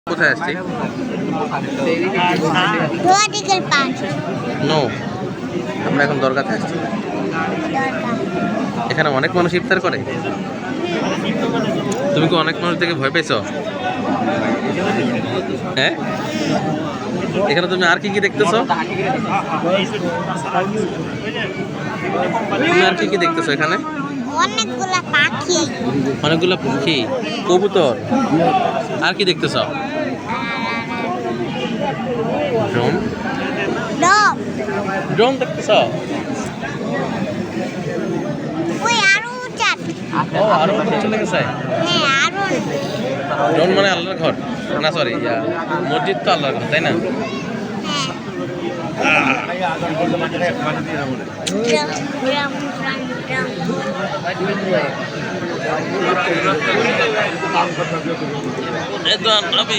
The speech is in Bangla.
কোথায় আসছি? নো, আমরা এখন দরগাতে আসছি। এখানে অনেক মানুষ ইফতার করে। তুমি কি অনেক মানুষ দেখে ভয় পেয়েছো? হ্যাঁ, এখানে তুমি আর কি কি দেখতেছো? তুমি আর কি কি দেখতেছো এখানে? অনেকগুলা পাখি, অনেকগুলো পক্ষী, কবুতর। আর কি দেখতেছ? ড্রোন। ডগ, ড্রোন দেখতেছ? ওই আরো উঁচা। ও, আরো উপরে চলে গেছে। হ্যাঁ, আরো। ড্রোন মানে আল্লাহর ঘর না? সরি, মসজিদ তো আল্লাহর ঘর, তাই না? হ্যাঁ, ড্রাম, ড্রাম, ড্রাম, এই তো আমি